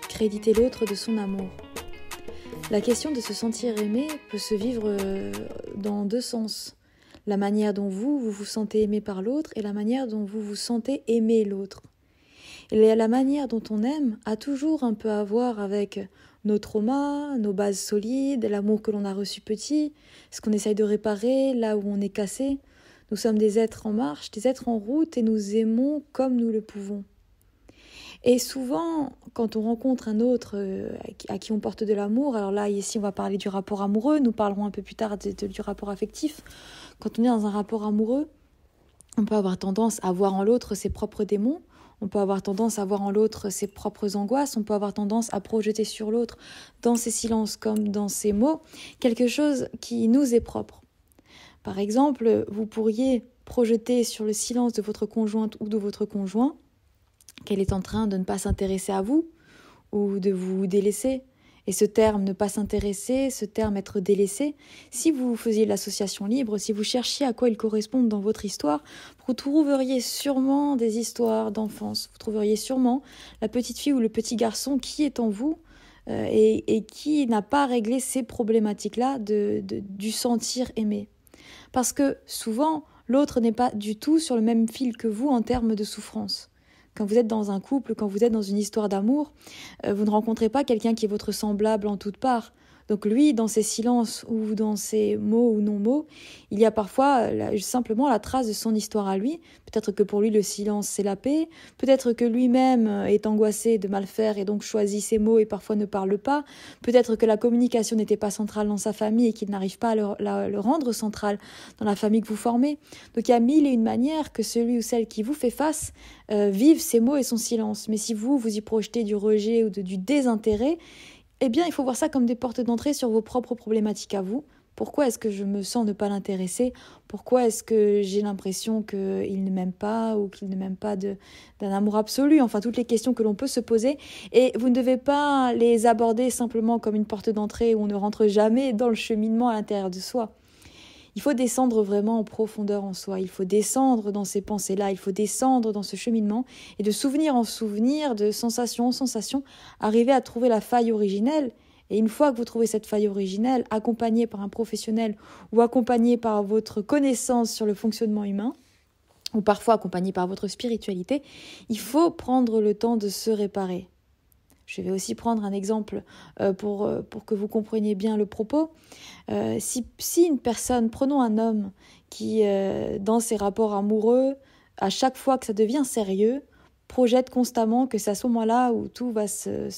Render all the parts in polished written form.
Créditer l'autre de son amour. La question de se sentir aimé peut se vivre dans deux sens. La manière dont vous vous sentez aimé par l'autre et la manière dont vous vous sentez aimer l'autre. Et la manière dont on aime a toujours un peu à voir avec nos traumas, nos bases solides, l'amour que l'on a reçu petit, ce qu'on essaye de réparer, là où on est cassé. Nous sommes des êtres en marche, des êtres en route et nous aimons comme nous le pouvons. Et souvent, quand on rencontre un autre à qui on porte de l'amour, alors là, ici, on va parler du rapport amoureux, nous parlerons un peu plus tard du rapport affectif. Quand on est dans un rapport amoureux, on peut avoir tendance à voir en l'autre ses propres démons, on peut avoir tendance à voir en l'autre ses propres angoisses, on peut avoir tendance à projeter sur l'autre, dans ses silences comme dans ses mots, quelque chose qui nous est propre. Par exemple, vous pourriez projeter sur le silence de votre conjointe ou de votre conjoint qu'elle est en train de ne pas s'intéresser à vous ou de vous délaisser. Et ce terme ne pas s'intéresser, ce terme être délaissé, si vous faisiez l'association libre, si vous cherchiez à quoi il correspond dans votre histoire, vous trouveriez sûrement des histoires d'enfance. Vous trouveriez sûrement la petite fille ou le petit garçon qui est en vous et qui n'a pas réglé ces problématiques-là du sentir aimé. Parce que souvent, l'autre n'est pas du tout sur le même fil que vous en termes de souffrance. Quand vous êtes dans un couple, quand vous êtes dans une histoire d'amour, vous ne rencontrez pas quelqu'un qui est votre semblable en toutes parts. Donc lui, dans ses silences ou dans ses mots ou non-mots, il y a parfois simplement la trace de son histoire à lui. Peut-être que pour lui, le silence, c'est la paix. Peut-être que lui-même est angoissé de mal faire et donc choisit ses mots et parfois ne parle pas. Peut-être que la communication n'était pas centrale dans sa famille et qu'il n'arrive pas à le rendre central dans la famille que vous formez. Donc il y a mille et une manières que celui ou celle qui vous fait face vive ses mots et son silence. Mais si vous y projetez du rejet ou du désintérêt, eh bien, il faut voir ça comme des portes d'entrée sur vos propres problématiques à vous. Pourquoi est-ce que je me sens ne pas l'intéresser ? Pourquoi est-ce que j'ai l'impression qu'il ne m'aime pas ou qu'il ne m'aime pas d'un amour absolu ? Enfin, toutes les questions que l'on peut se poser. Et vous ne devez pas les aborder simplement comme une porte d'entrée où on ne rentre jamais dans le cheminement à l'intérieur de soi. Il faut descendre vraiment en profondeur en soi, il faut descendre dans ces pensées-là, il faut descendre dans ce cheminement et de souvenir en souvenir, de sensation en sensation, arriver à trouver la faille originelle. Et une fois que vous trouvez cette faille originelle, accompagnée par un professionnel ou accompagnée par votre connaissance sur le fonctionnement humain, ou parfois accompagnée par votre spiritualité, il faut prendre le temps de se réparer. Je vais aussi prendre un exemple pour que vous compreniez bien le propos. Si une personne, prenons un homme qui, dans ses rapports amoureux, à chaque fois que ça devient sérieux, projette constamment que c'est à ce moment-là où tout va se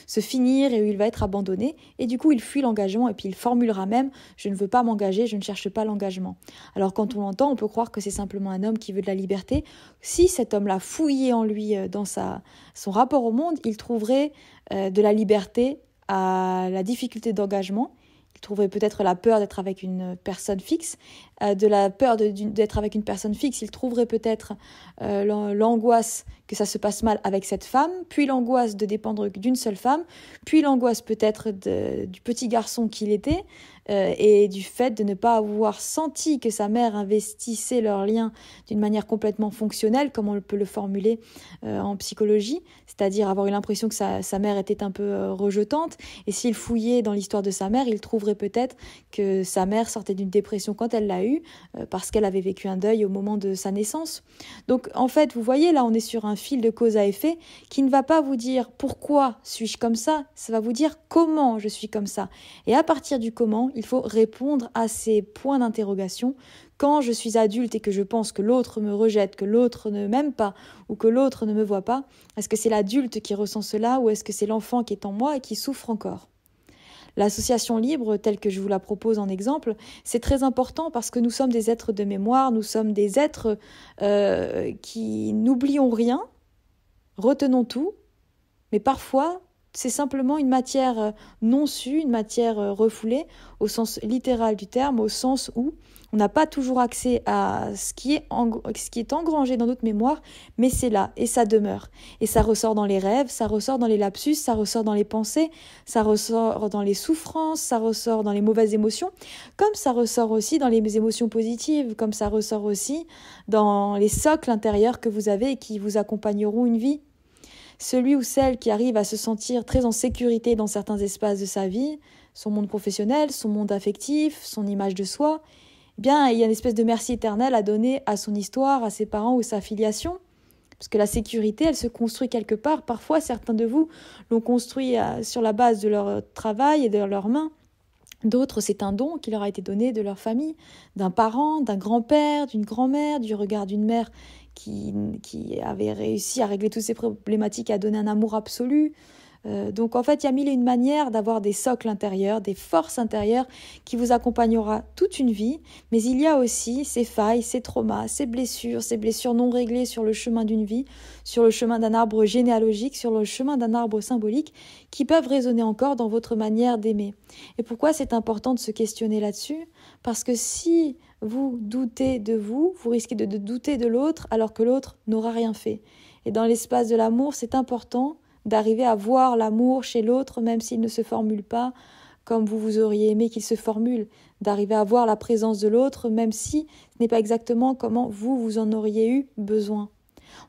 finir et où il va être abandonné. Et du coup, il fuit l'engagement et puis il formulera même « je ne veux pas m'engager, je ne cherche pas l'engagement ». Alors quand on l'entend, on peut croire que c'est simplement un homme qui veut de la liberté. Si cet homme-là fouillait en lui dans son rapport au monde, il trouverait de la liberté à la difficulté d'engagement. Il trouverait peut-être la peur d'être avec une personne fixe. De la peur d'être avec une personne fixe, il trouverait peut-être l'angoisse que ça se passe mal avec cette femme, puis l'angoisse de dépendre d'une seule femme, puis l'angoisse peut-être du petit garçon qu'il était, et du fait de ne pas avoir senti que sa mère investissait leur lien d'une manière complètement fonctionnelle, comme on peut le formuler en psychologie, c'est-à-dire avoir eu l'impression que sa mère était un peu rejetante, et s'il fouillait dans l'histoire de sa mère, il trouverait peut-être que sa mère sortait d'une dépression quand elle l'a eue, parce qu'elle avait vécu un deuil au moment de sa naissance. Donc en fait, vous voyez, là on est sur un fil de cause à effet qui ne va pas vous dire pourquoi suis-je comme ça va vous dire comment je suis comme ça. Et à partir du comment, il faut répondre à ces points d'interrogation. Quand je suis adulte et que je pense que l'autre me rejette, que l'autre ne m'aime pas ou que l'autre ne me voit pas, est-ce que c'est l'adulte qui ressent cela ou est-ce que c'est l'enfant qui est en moi et qui souffre encore ? L'association libre, telle que je vous la propose en exemple, c'est très important parce que nous sommes des êtres de mémoire, nous sommes des êtres qui n'oublions rien, retenons tout, mais parfois c'est simplement une matière non sue, une matière refoulée, au sens littéral du terme, au sens où on n'a pas toujours accès à ce qui est engrangé dans notre mémoire, mais c'est là, et ça demeure. Et ça ressort dans les rêves, ça ressort dans les lapsus, ça ressort dans les pensées, ça ressort dans les souffrances, ça ressort dans les mauvaises émotions, comme ça ressort aussi dans les émotions positives, comme ça ressort aussi dans les socles intérieurs que vous avez et qui vous accompagneront une vie. Celui ou celle qui arrive à se sentir très en sécurité dans certains espaces de sa vie, son monde professionnel, son monde affectif, son image de soi, eh bien, il y a une espèce de merci éternel à donner à son histoire, à ses parents ou sa filiation. Parce que la sécurité, elle se construit quelque part. Parfois, certains de vous l'ont construit sur la base de leur travail et de leurs mains. D'autres, c'est un don qui leur a été donné de leur famille, d'un parent, d'un grand-père, d'une grand-mère, du regard d'une mère qui avait réussi à régler toutes ces problématiques, à donner un amour absolu. Donc en fait, il y a mille et une manières d'avoir des socles intérieurs, des forces intérieures qui vous accompagnera toute une vie, mais il y a aussi ces failles, ces traumas, ces blessures non réglées sur le chemin d'une vie, sur le chemin d'un arbre généalogique, sur le chemin d'un arbre symbolique, qui peuvent résonner encore dans votre manière d'aimer. Et pourquoi c'est important de se questionner là-dessus ? Parce que si vous doutez de vous, vous risquez de douter de l'autre alors que l'autre n'aura rien fait. Et dans l'espace de l'amour, c'est important d'arriver à voir l'amour chez l'autre, même s'il ne se formule pas comme vous auriez aimé qu'il se formule, d'arriver à voir la présence de l'autre, même si ce n'est pas exactement comment vous en auriez eu besoin.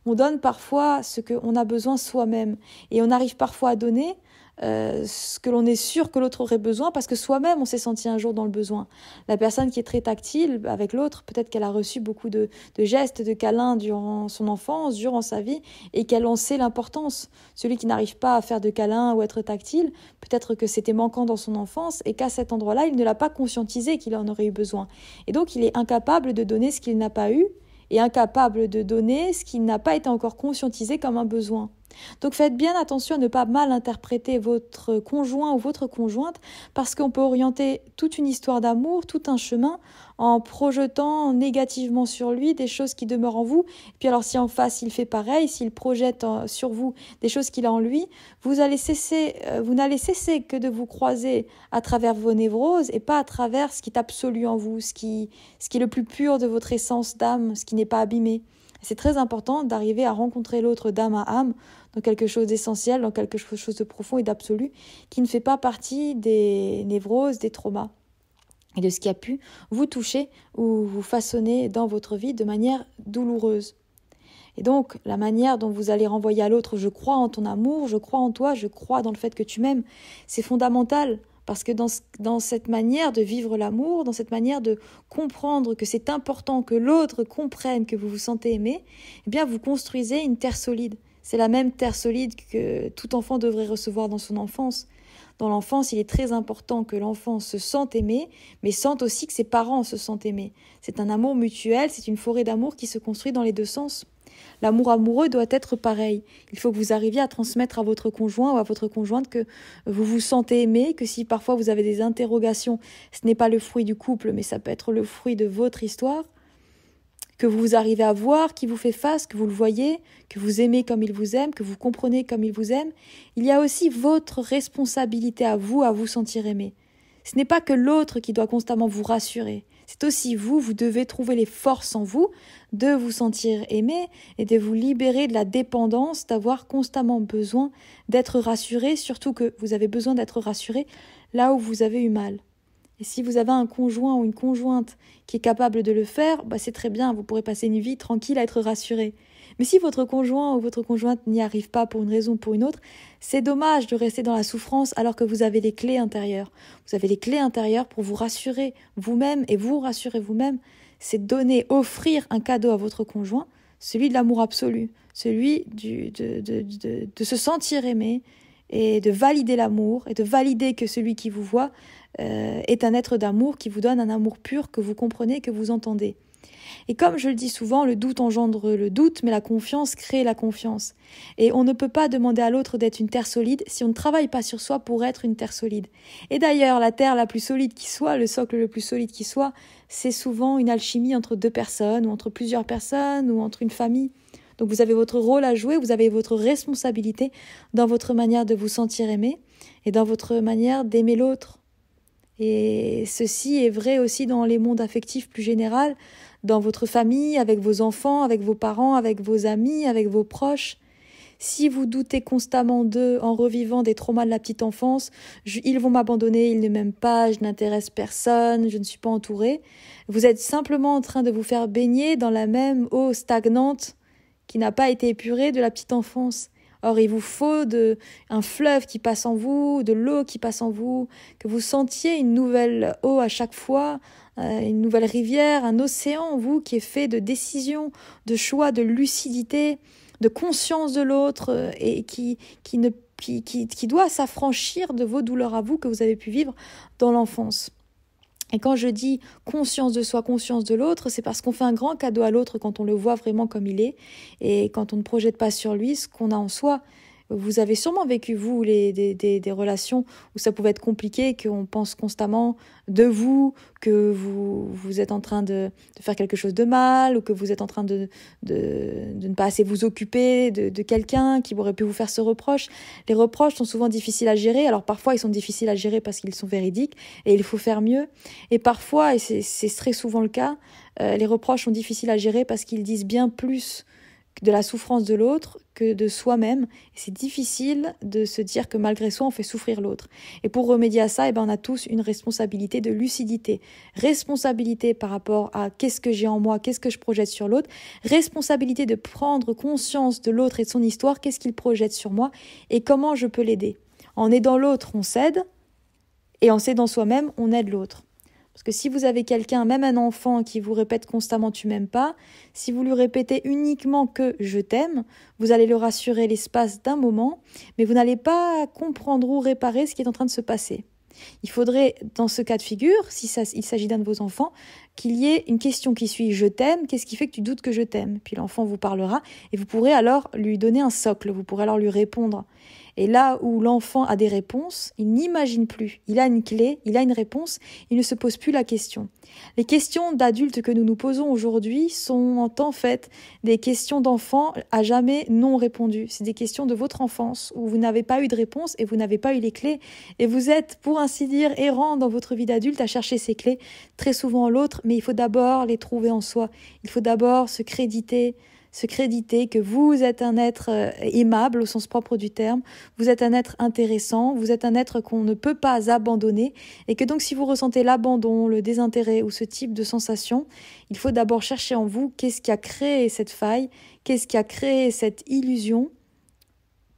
On donne parfois ce qu'on a besoin soi-même, et on arrive parfois à donner ce que l'on est sûr que l'autre aurait besoin, parce que soi-même on s'est senti un jour dans le besoin. La personne qui est très tactile avec l'autre, peut-être qu'elle a reçu beaucoup de gestes, de câlins durant son enfance, durant sa vie, et qu'elle en sait l'importance. Celui qui n'arrive pas à faire de câlins ou être tactile, peut-être que c'était manquant dans son enfance, et qu'à cet endroit-là, il ne l'a pas conscientisé qu'il en aurait eu besoin. Et donc il est incapable de donner ce qu'il n'a pas eu, et incapable de donner ce qui n'a pas été encore conscientisé comme un besoin. Donc faites bien attention à ne pas mal interpréter votre conjoint ou votre conjointe, parce qu'on peut orienter toute une histoire d'amour, tout un chemin, en projetant négativement sur lui des choses qui demeurent en vous. Et puis alors si en face il fait pareil, s'il projette sur vous des choses qu'il a en lui, vous n'allez cesser que de vous croiser à travers vos névroses et pas à travers ce qui est absolu en vous, ce qui est le plus pur de votre essence d'âme, ce qui n'est pas abîmé. C'est très important d'arriver à rencontrer l'autre d'âme à âme, dans quelque chose d'essentiel, dans quelque chose de profond et d'absolu, qui ne fait pas partie des névroses, des traumas, et de ce qui a pu vous toucher ou vous façonner dans votre vie de manière douloureuse. Et donc, la manière dont vous allez renvoyer à l'autre « je crois en ton amour, je crois en toi, je crois dans le fait que tu m'aimes », c'est fondamental. Parce que dans cette manière de vivre l'amour, dans cette manière de comprendre que c'est important que l'autre comprenne que vous vous sentez aimé, eh bien vous construisez une terre solide. C'est la même terre solide que tout enfant devrait recevoir dans son enfance. Dans l'enfance, il est très important que l'enfant se sente aimé, mais sente aussi que ses parents se sentent aimés. C'est un amour mutuel, c'est une forêt d'amour qui se construit dans les deux sens. L'amour amoureux doit être pareil. Il faut que vous arriviez à transmettre à votre conjoint ou à votre conjointe que vous vous sentez aimé, que si parfois vous avez des interrogations, ce n'est pas le fruit du couple, mais ça peut être le fruit de votre histoire, que vous arrivez à voir qui vous fait face, que vous le voyez, que vous aimez comme il vous aime, que vous comprenez comme il vous aime. Il y a aussi votre responsabilité à vous sentir aimé. Ce n'est pas que l'autre qui doit constamment vous rassurer. C'est aussi vous devez trouver les forces en vous de vous sentir aimé et de vous libérer de la dépendance, d'avoir constamment besoin d'être rassuré, surtout que vous avez besoin d'être rassuré là où vous avez eu mal. Et si vous avez un conjoint ou une conjointe qui est capable de le faire, c'est très bien, vous pourrez passer une vie tranquille à être rassuré. Mais si votre conjoint ou votre conjointe n'y arrive pas pour une raison ou pour une autre, c'est dommage de rester dans la souffrance alors que vous avez les clés intérieures. Vous avez les clés intérieures pour vous rassurer vous-même et vous rassurer vous-même. C'est offrir un cadeau à votre conjoint, celui de l'amour absolu, celui de se sentir aimé et de valider l'amour et de valider que celui qui vous voit est un être d'amour qui vous donne un amour pur que vous comprenez, que vous entendez. Et comme je le dis souvent, le doute engendre le doute, mais la confiance crée la confiance. Et on ne peut pas demander à l'autre d'être une terre solide si on ne travaille pas sur soi pour être une terre solide. Et d'ailleurs, la terre la plus solide qui soit, le socle le plus solide qui soit, c'est souvent une alchimie entre deux personnes, ou entre plusieurs personnes, ou entre une famille. Donc vous avez votre rôle à jouer, vous avez votre responsabilité dans votre manière de vous sentir aimé et dans votre manière d'aimer l'autre. Et ceci est vrai aussi dans les mondes affectifs plus général, dans votre famille, avec vos enfants, avec vos parents, avec vos amis, avec vos proches. Si vous doutez constamment d'eux en revivant des traumas de la petite enfance, ils vont m'abandonner, ils ne m'aiment pas, je n'intéresse personne, je ne suis pas entouré, vous êtes simplement en train de vous faire baigner dans la même eau stagnante qui n'a pas été épurée de la petite enfance. Or, il vous faut un fleuve qui passe en vous, de l'eau qui passe en vous, que vous sentiez une nouvelle eau à chaque fois, une nouvelle rivière, un océan en vous qui est fait de décisions, de choix, de lucidité, de conscience de l'autre et qui doit s'affranchir de vos douleurs à vous que vous avez pu vivre dans l'enfance. Et quand je dis conscience de soi, conscience de l'autre, c'est parce qu'on fait un grand cadeau à l'autre quand on le voit vraiment comme il est et quand on ne projette pas sur lui ce qu'on a en soi. Vous avez sûrement vécu, vous, des relations où ça pouvait être compliqué, qu'on pense constamment de vous, que vous êtes en train de faire quelque chose de mal, ou que vous êtes en train de ne pas assez vous occuper de quelqu'un qui aurait pu vous faire ce reproche. Les reproches sont souvent difficiles à gérer. Alors parfois, ils sont difficiles à gérer parce qu'ils sont véridiques et il faut faire mieux. Et parfois, et c'est très souvent le cas, les reproches sont difficiles à gérer parce qu'ils disent bien plus de la souffrance de l'autre que de soi-même. Et c'est difficile de se dire que malgré soi, on fait souffrir l'autre. Et pour remédier à ça, on a tous une responsabilité de lucidité. Responsabilité par rapport à qu'est-ce que j'ai en moi, qu'est-ce que je projette sur l'autre. Responsabilité de prendre conscience de l'autre et de son histoire, qu'est-ce qu'il projette sur moi et comment je peux l'aider. En aidant l'autre, on s'aide. Et en s'aidant soi-même, on aide l'autre. Parce que si vous avez quelqu'un, même un enfant, qui vous répète constamment « tu m'aimes pas », si vous lui répétez uniquement que « je t'aime », vous allez le rassurer l'espace d'un moment, mais vous n'allez pas comprendre ou réparer ce qui est en train de se passer. Il faudrait, dans ce cas de figure, il s'agit d'un de vos enfants, qu'il y ait une question qui suit « je t'aime », qu'est-ce qui fait que tu doutes que je t'aime ? Puis l'enfant vous parlera et vous pourrez alors lui donner un socle, vous pourrez alors lui répondre. Et là où l'enfant a des réponses, il n'imagine plus. Il a une clé, il a une réponse, il ne se pose plus la question. Les questions d'adultes que nous nous posons aujourd'hui sont en fait des questions d'enfants à jamais non répondues. C'est des questions de votre enfance où vous n'avez pas eu de réponse et vous n'avez pas eu les clés. Et vous êtes, pour ainsi dire, errant dans votre vie d'adulte à chercher ces clés, très souvent en l'autre, mais il faut d'abord les trouver en soi. Il faut d'abord se créditer que vous êtes un être aimable au sens propre du terme, vous êtes un être intéressant, vous êtes un être qu'on ne peut pas abandonner et que donc si vous ressentez l'abandon, le désintérêt ou ce type de sensation, il faut d'abord chercher en vous qu'est-ce qui a créé cette faille, qu'est-ce qui a créé cette illusion.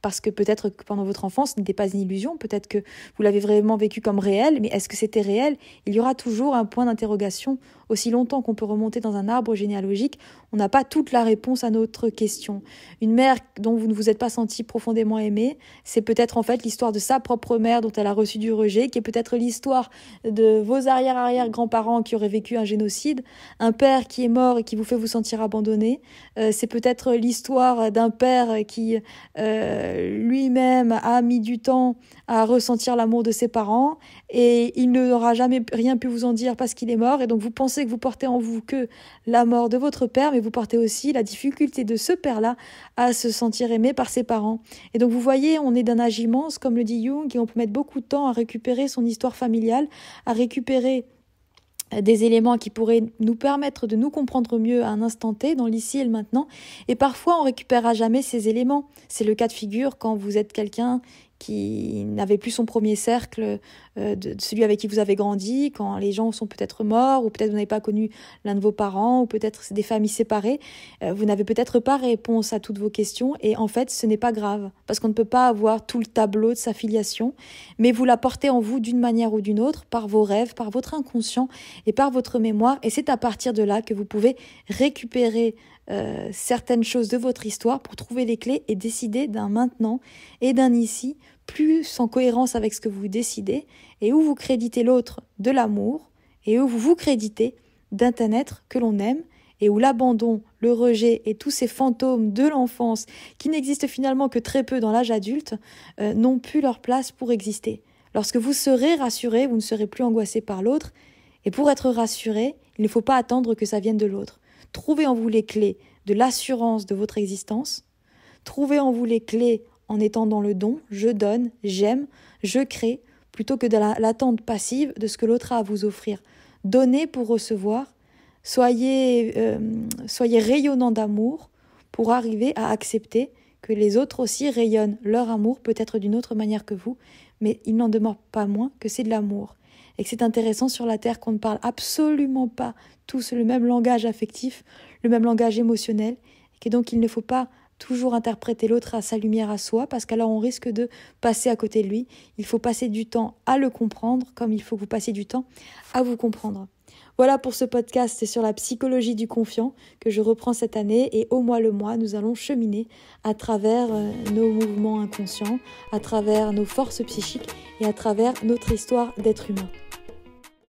Parce que peut-être que pendant votre enfance, ce n'était pas une illusion, peut-être que vous l'avez vraiment vécu comme réel, mais est-ce que c'était réel ? Il y aura toujours un point d'interrogation. Aussi longtemps qu'on peut remonter dans un arbre généalogique, on n'a pas toute la réponse à notre question. Une mère dont vous ne vous êtes pas senti profondément aimé, c'est peut-être en fait l'histoire de sa propre mère dont elle a reçu du rejet, qui est peut-être l'histoire de vos arrière-arrière-grands-parents qui auraient vécu un génocide, un père qui est mort et qui vous fait vous sentir abandonné. C'est peut-être l'histoire d'un père qui lui-même a mis du temps à ressentir l'amour de ses parents et il n'aura jamais rien pu vous en dire parce qu'il est mort et donc vous pensez que vous portez en vous que la mort de votre père mais vous portez aussi la difficulté de ce père-là à se sentir aimé par ses parents. Et donc vous voyez, on est d'un âge immense comme le dit Jung et on peut mettre beaucoup de temps à récupérer son histoire familiale, à récupérer des éléments qui pourraient nous permettre de nous comprendre mieux à un instant T, dans l'ici et le maintenant. Et parfois, on récupérera jamais ces éléments. C'est le cas de figure quand vous êtes quelqu'un qui n'avait plus son premier cercle, de celui avec qui vous avez grandi, quand les gens sont peut-être morts, ou peut-être vous n'avez pas connu l'un de vos parents, ou peut-être c'est des familles séparées. Vous n'avez peut-être pas réponse à toutes vos questions, et en fait, ce n'est pas grave, parce qu'on ne peut pas avoir tout le tableau de sa filiation, mais vous la portez en vous d'une manière ou d'une autre, par vos rêves, par votre inconscient et par votre mémoire, et c'est à partir de là que vous pouvez récupérer certaines choses de votre histoire pour trouver les clés et décider d'un maintenant et d'un ici plus en cohérence avec ce que vous décidez et où vous créditez l'autre de l'amour et où vous vous créditez d'un être que l'on aime et où l'abandon, le rejet et tous ces fantômes de l'enfance qui n'existent finalement que très peu dans l'âge adulte n'ont plus leur place pour exister. Lorsque vous serez rassuré, vous ne serez plus angoissé par l'autre et pour être rassuré, il ne faut pas attendre que ça vienne de l'autre. Trouvez en vous les clés de l'assurance de votre existence. Trouvez en vous les clés en étant dans le don, je donne, j'aime, je crée, plutôt que de l'attente passive de ce que l'autre a à vous offrir. Donnez pour recevoir, soyez rayonnant d'amour pour arriver à accepter que les autres aussi rayonnent leur amour, peut-être d'une autre manière que vous, mais il n'en demeure pas moins que c'est de l'amour. Et que c'est intéressant sur la Terre qu'on ne parle absolument pas tous le même langage affectif, le même langage émotionnel, et que donc il ne faut pas toujours interpréter l'autre à sa lumière à soi, parce qu'alors on risque de passer à côté de lui. Il faut passer du temps à le comprendre, comme il faut que vous passiez du temps à vous comprendre. Voilà pour ce podcast sur la psychologie du confiant que je reprends cette année, et au mois le mois, nous allons cheminer à travers nos mouvements inconscients, à travers nos forces psychiques et à travers notre histoire d'être humain.